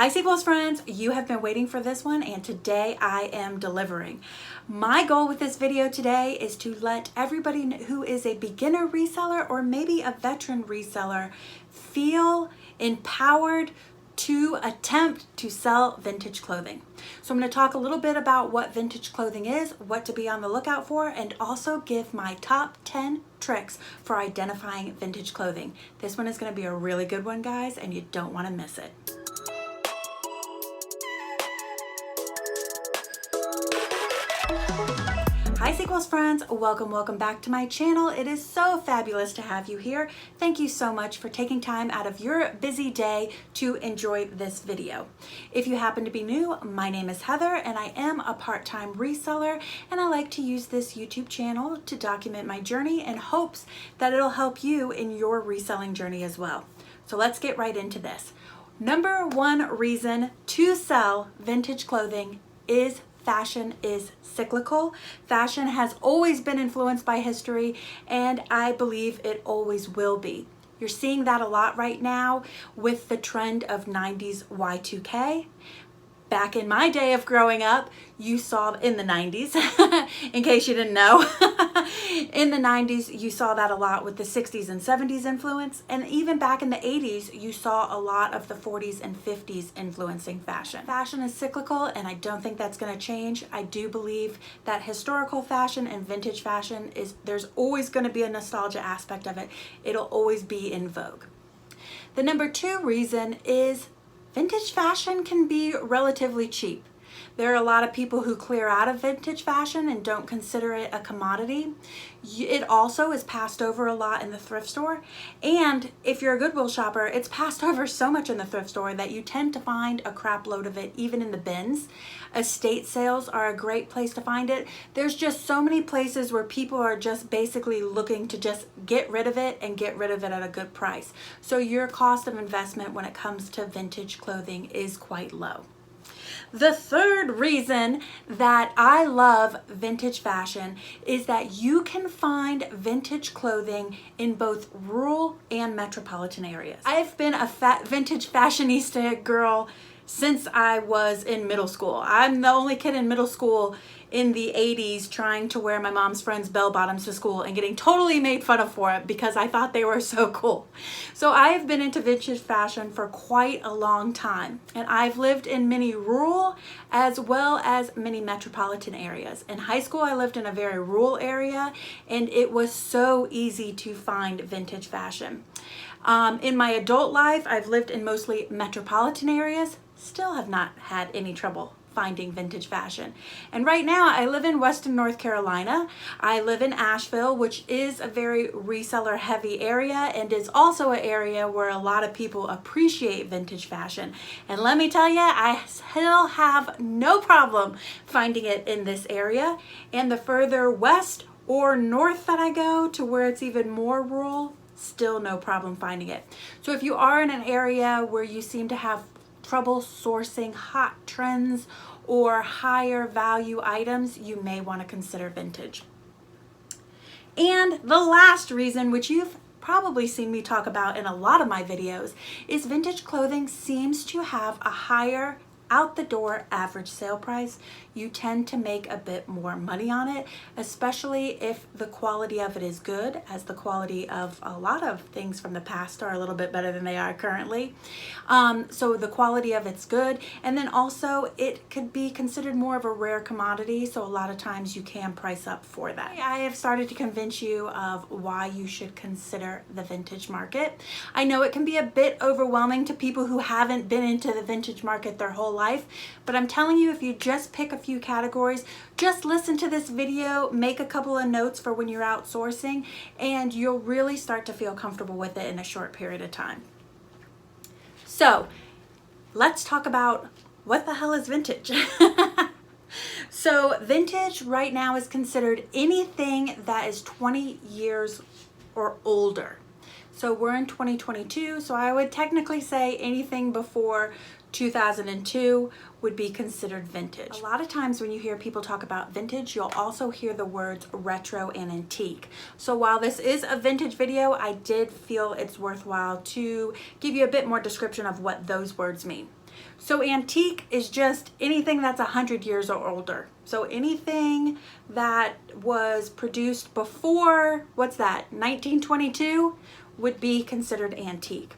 Hi Sequels friends, you have been waiting for this one and today I am delivering. My goal with this video today is to let everybody who is a beginner reseller or maybe a veteran reseller feel empowered to attempt to sell vintage clothing. So I'm going to talk a little bit about what vintage clothing is, what to be on the lookout for, and also give my top 10 tricks for identifying vintage clothing. This one is going to be a really good one, guys, and you don't want to miss it. Hi Sequels friends, welcome back to my channel. It is so fabulous to have you here. Thank you so much for taking time out of your busy day to enjoy this video. If you happen to be new, my name is Heather and I am a part-time reseller, and I like to use this YouTube channel to document my journey in hopes that it'll help you in your reselling journey as well. So let's get right into this. Number one reason to sell vintage clothing is fashion is cyclical. Fashion has always been influenced by history, and I believe it always will be. You're seeing that a lot right now with the trend of 90s Y2K. Back in my day of growing up, you saw in the 90s, in case you didn't know, in the 90s, you saw that a lot with the 60s and 70s influence. And even back in the 80s, you saw a lot of the 40s and 50s influencing fashion. Fashion is cyclical, and I don't think that's going to change. I do believe that historical fashion and vintage fashion there's always going to be a nostalgia aspect of it. It'll always be in vogue. The number two reason is vintage fashion can be relatively cheap. There are a lot of people who clear out of vintage fashion and don't consider it a commodity. It also is passed over a lot in the thrift store. And if you're a Goodwill shopper, it's passed over so much in the thrift store that you tend to find a crap load of it even in the bins. Estate sales are a great place to find it. There's just so many places where people are just basically looking to just get rid of it and get rid of it at a good price. So your cost of investment when it comes to vintage clothing is quite low. The third reason that I love vintage fashion is that you can find vintage clothing in both rural and metropolitan areas. I've been a vintage fashionista girl since I was in middle school. I'm the only kid in middle school in the 80s trying to wear my mom's friend's bell bottoms to school and getting totally made fun of for it because I thought they were so cool. So I have been into vintage fashion for quite a long time, and I've lived in many rural as well as many metropolitan areas. In high school, I lived in a very rural area, and it was so easy to find vintage fashion. In my adult life, I've lived in mostly metropolitan areas, still have not had any trouble finding vintage fashion. And right now I live in Western North Carolina. I live in Asheville, which is a very reseller heavy area and is also an area where a lot of people appreciate vintage fashion. And let me tell you, I still have no problem finding it in this area. And the further west or north that I go to where it's even more rural, still no problem finding it. So if you are in an area where you seem to have trouble sourcing hot trends or higher value items, you may want to consider vintage. And the last reason, which you've probably seen me talk about in a lot of my videos, is vintage clothing seems to have a higher out the door average sale price. You tend to make a bit more money on it, especially if the quality of it is good, as the quality of a lot of things from the past are a little bit better than they are currently. So the quality of it's good, and then also it could be considered more of a rare commodity, so a lot of times you can price up for that. I have started to convince you of why you should consider the vintage market. I know it can be a bit overwhelming to people who haven't been into the vintage market their whole life, but I'm telling you, if you just pick a few categories, just listen to this video, make a couple of notes for when you're outsourcing, and you'll really start to feel comfortable with it in a short period of time. So let's talk about what the hell is vintage. So vintage right now is considered anything that is 20 years or older. So we're in 2022, so I would technically say anything before 2002 would be considered vintage. A lot of times when you hear people talk about vintage, you'll also hear the words retro and antique. So while this is a vintage video, I did feel it's worthwhile to give you a bit more description of what those words mean. So antique is just anything that's 100 years or older. So anything that was produced before, what's that, 1922 would be considered antique.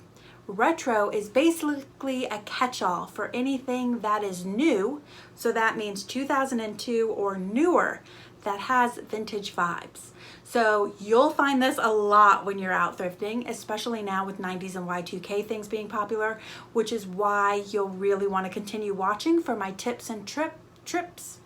Retro is basically a catch-all for anything that is new. So that means 2002 or newer that has vintage vibes. So you'll find this a lot when you're out thrifting, especially now with 90s and Y2K things being popular, which is why you'll really want to continue watching for my tips and trips.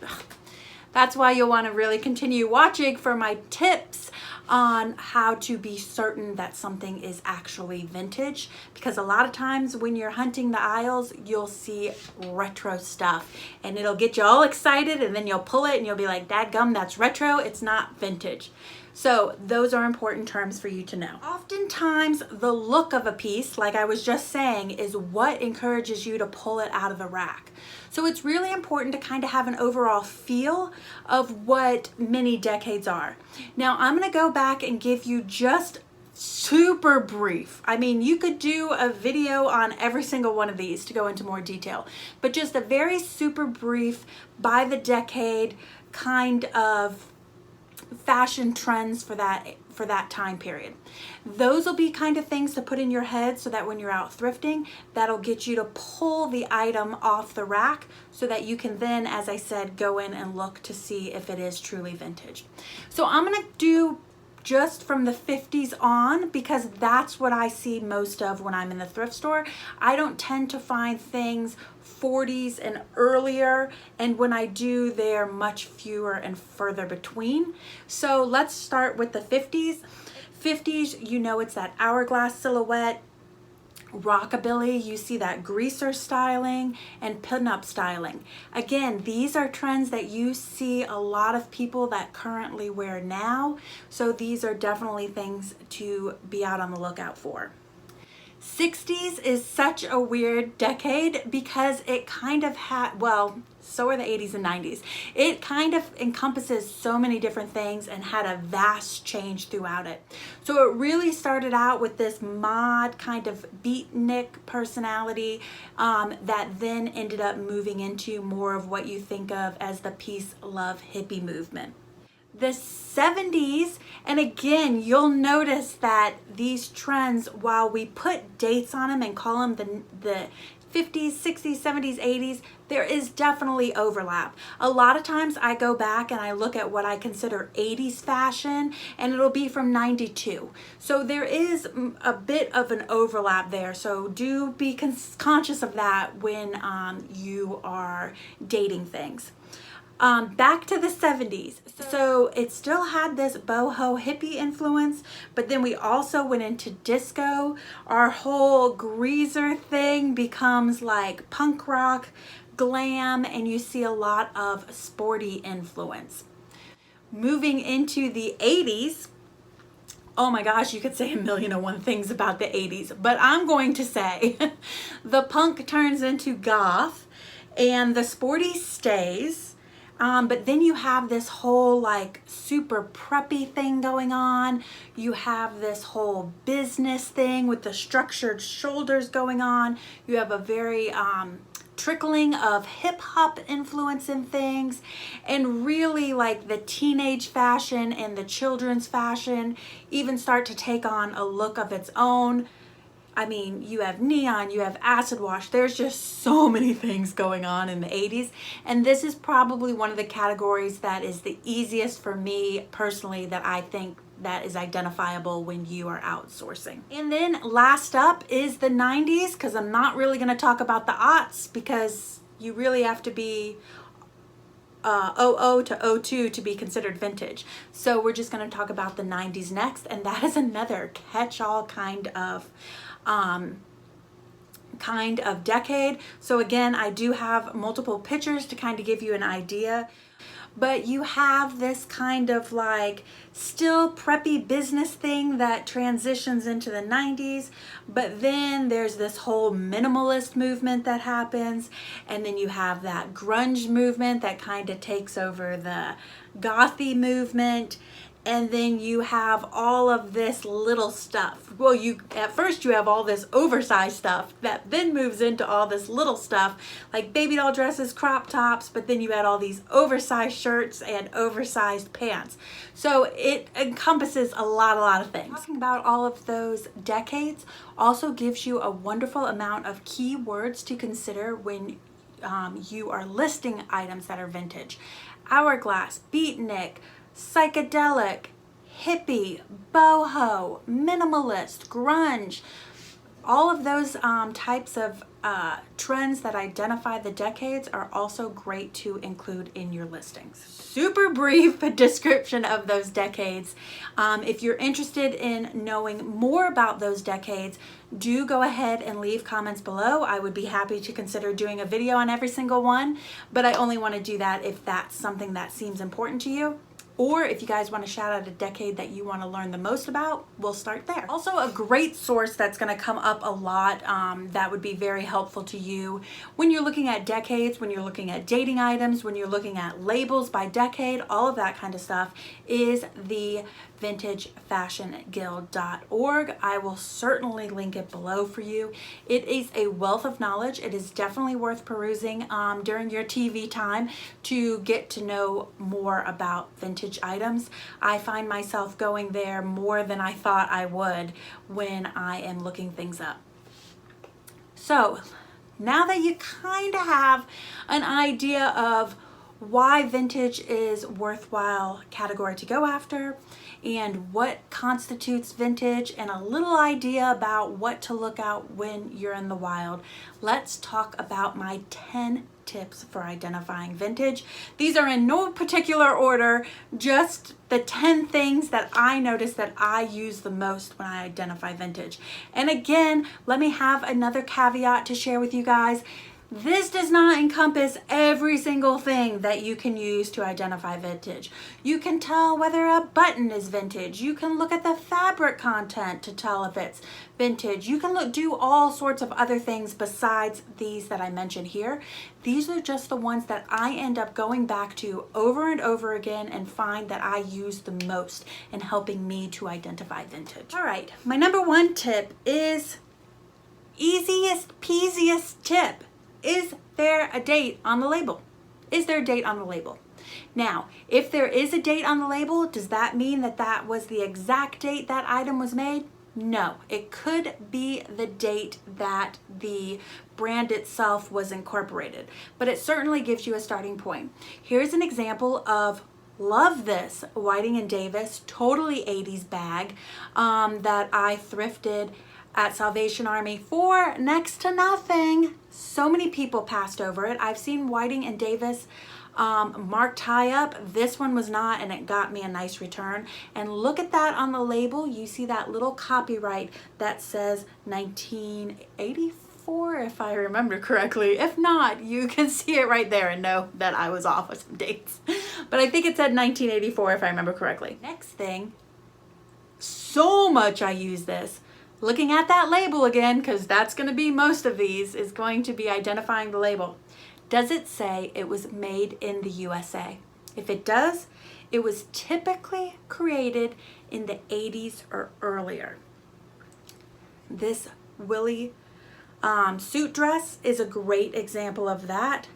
That's why you'll want to really continue watching for my tips on how to be certain that something is actually vintage, because a lot of times when you're hunting the aisles, you'll see retro stuff and it'll get you all excited, and then you'll pull it and you'll be like, dadgum, that's retro, it's not vintage. So those are important terms for you to know. Oftentimes the look of a piece, like I was just saying, is what encourages you to pull it out of the rack. So it's really important to kind of have an overall feel of what many decades are. Now I'm gonna go back and give you just super brief. I mean, you could do a video on every single one of these to go into more detail, but just a very super brief by the decade kind of fashion trends for that time period. Those will be kind of things to put in your head so that when you're out thrifting, that'll get you to pull the item off the rack so that you can then, as I said, go in and look to see if it is truly vintage. So I'm gonna do just from the 50s on, because that's what I see most of when I'm in the thrift store. I don't tend to find things 40s and earlier, and when I do, they're much fewer and further between. So let's start with the 50s. 50s, you know, it's that hourglass silhouette. Rockabilly, you see that greaser styling and pin-up styling. Again, these are trends that you see a lot of people that currently wear now. So these are definitely things to be out on the lookout for. 60s is such a weird decade because it kind of had, well, so are the 80s and 90s. It kind of encompasses so many different things and had a vast change throughout it. So it really started out with this mod kind of beatnik personality that then ended up moving into more of what you think of as the peace, love, hippie movement. The 70s, and again, you'll notice that these trends, while we put dates on them and call them the 50s, 60s, 70s, 80s, there is definitely overlap. A lot of times I go back and I look at what I consider 80s fashion, and it'll be from 92. So there is a bit of an overlap there. So do be conscious of that when you are dating things. Back to the 70s. So it still had this boho hippie influence, but then we also went into disco. Our whole greaser thing becomes like punk rock, glam, and you see a lot of sporty influence. Moving into the 80s, oh my gosh, you could say 1,000,001 things about the 80s, but I'm going to say the punk turns into goth and the sporty stays. But then you have this whole like super preppy thing going on. You have this whole business thing with the structured shoulders going on. You have a very trickling of hip hop influence in things, and really like the teenage fashion and the children's fashion even start to take on a look of its own. I mean, you have neon, you have acid wash. There's just so many things going on in the 80s. And this is probably one of the categories that is the easiest for me personally, that I think that is identifiable when you are outsourcing. And then last up is the 90s, because I'm not really going to talk about the aughts, because you really have to be 00 to 02 to be considered vintage. So we're just going to talk about the 90s next, and that is another catch-all kind of decade. So again, I do have multiple pictures to kind of give you an idea, but you have this kind of like still preppy business thing that transitions into the 90s, but then there's this whole minimalist movement that happens, and then you have that grunge movement that kind of takes over the gothy movement. and then you have all of this little stuff. Well, at first you have all this oversized stuff that then moves into all this little stuff like baby doll dresses, crop tops, but then you add all these oversized shirts and oversized pants. So it encompasses a lot of things. Talking about all of those decades also gives you a wonderful amount of keywords to consider when you are listing items that are vintage. Hourglass, beatnik, psychedelic, hippie, boho, minimalist, grunge, all of those types of trends that identify the decades are also great to include in your listings. Super brief description of those decades. If you're interested in knowing more about those decades, do go ahead and leave comments below. I would be happy to consider doing a video on every single one, but I only want to do that if that's something that seems important to you. Or if you guys want to shout out a decade that you want to learn the most about, we'll start there. Also, a great source that's going to come up a lot that would be very helpful to you when you're looking at decades, when you're looking at dating items, when you're looking at labels by decade, all of that kind of stuff, is the vintagefashionguild.org. I will certainly link it below for you. It is a wealth of knowledge. It is definitely worth perusing during your TV time to get to know more about vintage items. I find myself going there more than I thought I would when I am looking things up. So now that you kind of have an idea of why vintage is worthwhile category to go after and what constitutes vintage and a little idea about what to look out when you're in the wild, let's talk about my 10 tips for identifying vintage. These are in no particular order, just the 10 things that I notice that I use the most when I identify vintage. And again, let me have another caveat to share with you guys. This does not encompass every single thing that you can use to identify vintage. You can tell whether a button is vintage. You can look at the fabric content to tell if it's vintage. You can do all sorts of other things besides these that I mentioned here. These are just the ones that I end up going back to over and over again and find that I use the most in helping me to identify vintage. All right, my number one tip is easiest peasiest tip. Is there a date on the label? Is there a date on the label? Now, if there is a date on the label, does that mean that that was the exact date that item was made? No, it could be the date that the brand itself was incorporated, but it certainly gives you a starting point. Here's an example of, love this, Whiting & Davis, totally 80s bag that I thrifted at Salvation Army for next to nothing. So many people passed over it. I've seen Whiting & Davis marked high up. This one was not, and it got me a nice return. And look at that on the label. You see that little copyright that says 1984, if I remember correctly. If not, you can see it right there and know that I was off with some dates. But I think it said 1984 if I remember correctly. Next thing, so much I use this. Looking at that label again, because that's going to be most of these, is going to be identifying the label. Does it say it was made in the USA? If it does, it was typically created in the 80s or earlier. This Willie suit dress is a great example of that,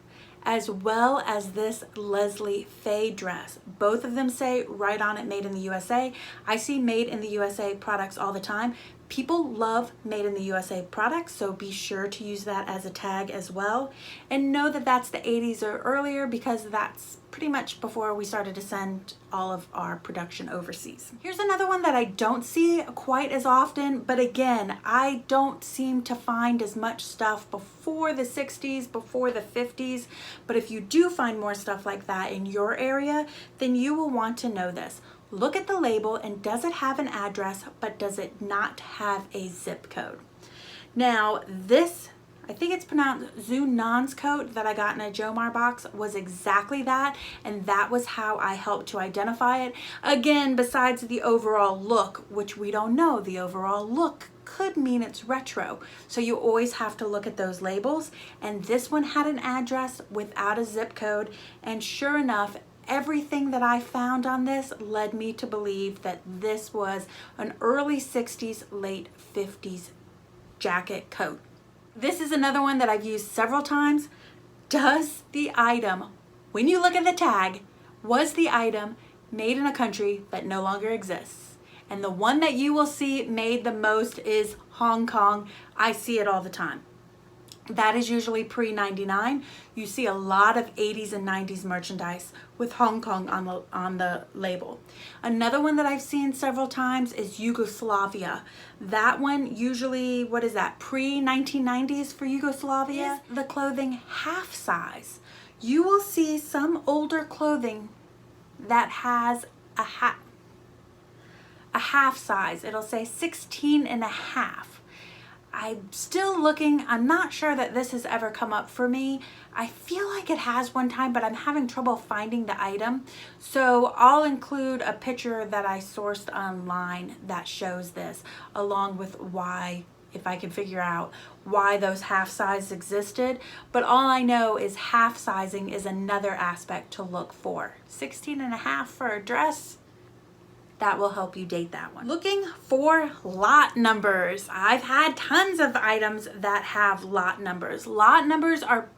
as well as this Leslie Faye dress. Both of them say right on it, made in the USA. I see made in the USA products all the time. People love made in the USA products, so be sure to use that as a tag as well. And know that that's the 80s or earlier, because that's pretty much before we started to send all of our production overseas. Here's another one that I don't see quite as often, but again, I don't seem to find as much stuff before the 60s, before the 50s, but if you do find more stuff like that in your area, then you will want to know this. Look at the label, and does it have an address, but does it not have a zip code? Now this, I think it's pronounced Zunan's coat that I got in a Jomar box, was exactly that, and that was how I helped to identify it. Again, besides the overall look, which we don't know, the overall look could mean it's retro. So you always have to look at those labels, and this one had an address without a zip code, and sure enough, everything that I found on this led me to believe that this was an early 60s, late 50s jacket coat. This is another one that I've used several times. Does the item, when you look at the tag, was the item made in a country that no longer exists? And the one that you will see made the most is Hong Kong. I see it all the time. That is usually pre-99. You see a lot of 80s and 90s merchandise with Hong Kong on the label. Another one that I've seen several times is Yugoslavia. That one usually, what is that, pre-1990s for Yugoslavia? Is the clothing half size. You will see some older clothing that has a half size. It'll say 16 and a half. I'm still looking. I'm not sure that this has ever come up for me. I feel like it has one time, but I'm having trouble finding the item. So I'll include a picture that I sourced online that shows this, along with why, if I can figure out why those half sizes existed. But all I know is half sizing is another aspect to look for. 16 and a half for a dress. That will help you date that one. Looking for lot numbers. I've had tons of items that have lot numbers. Lot numbers are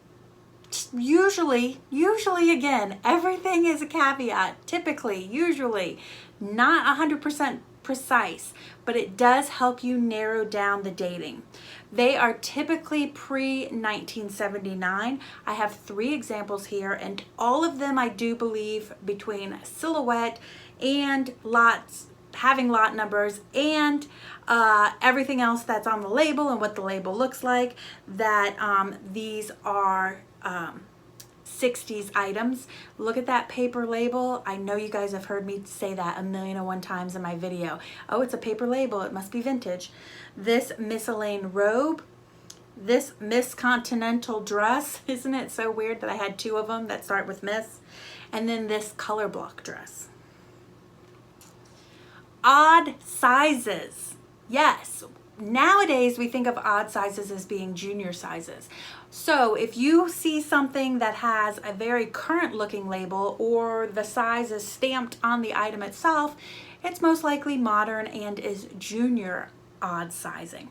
usually again, everything is a caveat, typically, usually, not 100% precise, but it does help you narrow down the dating. They are typically pre-1979. I have 3 examples here, and all of them I do believe between silhouette and lots, having lot numbers, and everything else that's on the label and what the label looks like, that these are 60s items. Look at that paper label. I know you guys have heard me say that 1,000,001 times in my video. Oh, it's a paper label, it must be vintage. This miscellaneous robe, this Miss Continental dress, isn't it so weird that I had 2 of them that start with Miss, and then this color block dress. Odd sizes. Yes, nowadays we think of odd sizes as being junior sizes. So if you see something that has a very current looking label, or the size is stamped on the item itself, it's most likely modern and is junior odd sizing.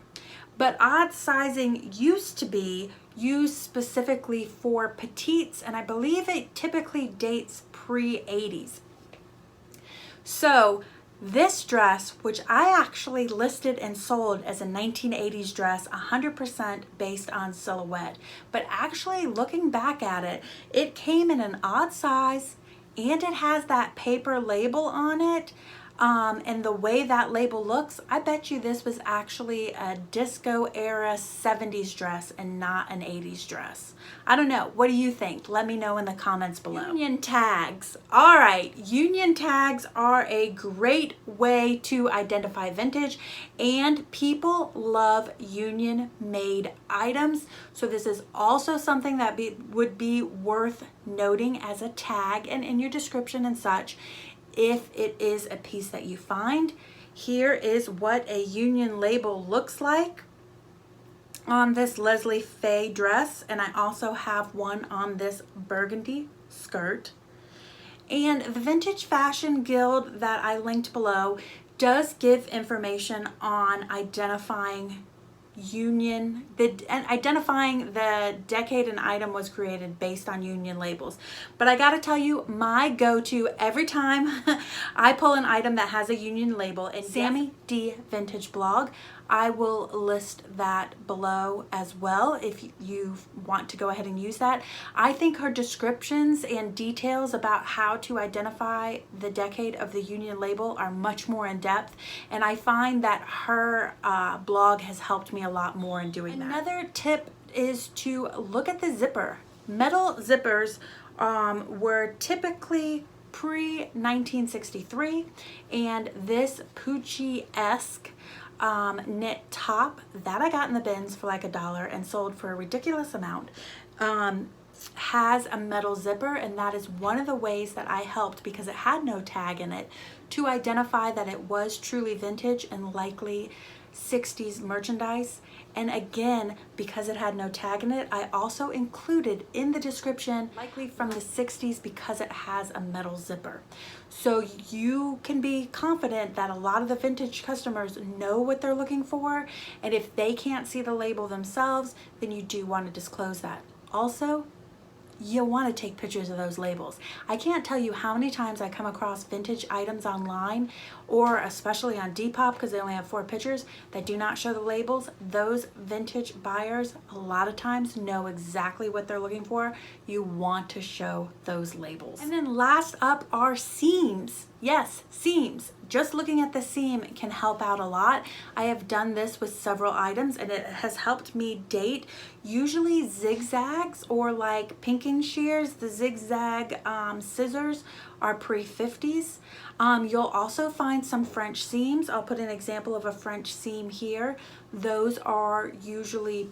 But odd sizing used to be used specifically for petites, and I believe it typically dates pre-80s. So this dress, which I actually listed and sold as a 1980s dress, 100% based on silhouette, but actually looking back at it, it came in an odd size and it has that paper label on it. And the way that label looks, I bet you this was actually a disco era 70s dress and not an 80s dress. I don't know. What do you think? Let me know in the comments below. Union tags. All right. Union tags are a great way to identify vintage, and people love union made items. So this is also something that would be worth noting as a tag and in your description and such. If it is a piece that you find, here is what a union label looks like on this Leslie Faye dress, and I also have one on this burgundy skirt. And the Vintage Fashion Guild that I linked below does give information on identifying identifying the decade an item was created based on union labels. But I gotta tell you, my go-to every time I pull an item that has a union label is Sammy D Vintage Blog. I will list that below as well if you want to go ahead and use that. I think her descriptions and details about how to identify the decade of the union label are much more in depth, and I find that her blog has helped me a lot more in doing that. Another tip is to look at the zipper. Metal zippers were typically pre-1963, and this Pucci-esque knit top that I got in the bins for like $1 and sold for a ridiculous amount has a metal zipper, and that is one of the ways that I helped, because it had no tag in it, to identify that it was truly vintage and likely 60s merchandise. And again, because it had no tag in it, I also included in the description, likely from the 60s because it has a metal zipper. So you can be confident that a lot of the vintage customers know what they're looking for. And if they can't see the label themselves, then you do want to disclose that. Also, you want to take pictures of those labels. I can't tell you how many times I come across vintage items online, or especially on Depop because they only have 4 pictures that do not show the labels. Those vintage buyers a lot of times know exactly what they're looking for. You want to show those labels. And then last up are seams. Yes, seams. Just looking at the seam can help out a lot. I have done this with several items and it has helped me date. Usually zigzags or like pinking shears, the zigzag scissors are pre-50s. You'll also find some French seams. I'll put an example of a French seam here. Those are usually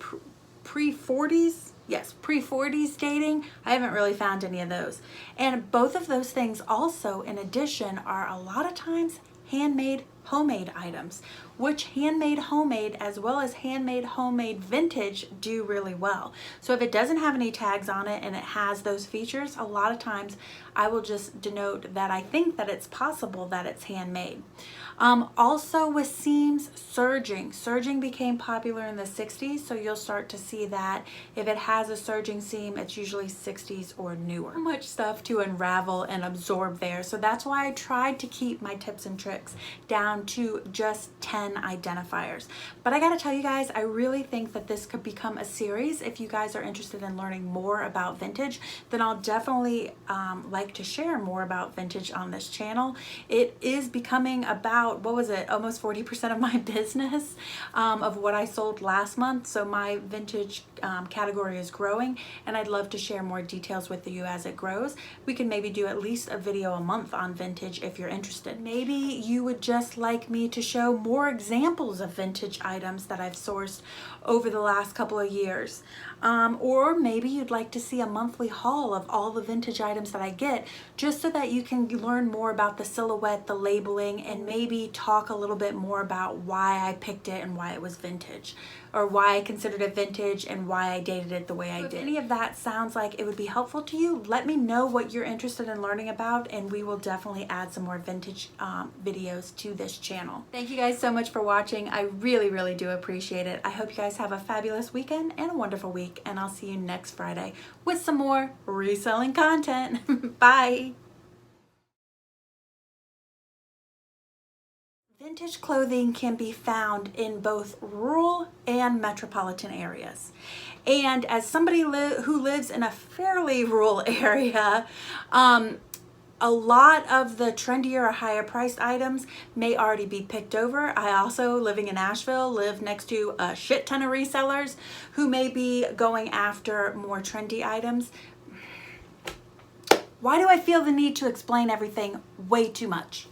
pre-40s. Yes, pre-40s dating. I haven't really found any of those. And both of those things also, in addition, are a lot of times handmade, homemade items, which handmade, homemade, as well as handmade, homemade vintage do really well. So if it doesn't have any tags on it and it has those features, a lot of times I will just denote that I think that it's possible that it's handmade. Also with seams, serging. Serging became popular in the 60s, so you'll start to see that if it has a serging seam, it's usually 60s or newer. So much stuff to unravel and absorb there, so that's why I tried to keep my tips and tricks down to just 10 identifiers. But I gotta tell you guys, I really think that this could become a series. If you guys are interested in learning more about vintage, then I'll definitely like to share more about vintage on this channel. It is becoming about, what was it, almost 40% of my business of what I sold last month. So my vintage category is growing, and I'd love to share more details with you as it grows. We can maybe do at least a video a month on vintage if you're interested. Maybe you would just like me to show more examples of vintage items that I've sourced over the last couple of years. Or maybe you'd like to see a monthly haul of all the vintage items that I get, just so that you can learn more about the silhouette, the labeling, and maybe talk a little bit more about why I picked it and why it was vintage, or why I considered it vintage and why I dated it the way I did. If any of that sounds like it would be helpful to you, let me know what you're interested in learning about, and we will definitely add some more vintage videos to this channel. Thank you guys so much for watching. I really, really do appreciate it. I hope you guys have a fabulous weekend and a wonderful week, and I'll see you next Friday with some more reselling content. Bye. Vintage clothing can be found in both rural and metropolitan areas. And as somebody who lives in a fairly rural area, a lot of the trendier or higher priced items may already be picked over. I also, living in Asheville, live next to a shit ton of resellers who may be going after more trendy items. Why do I feel the need to explain everything way too much?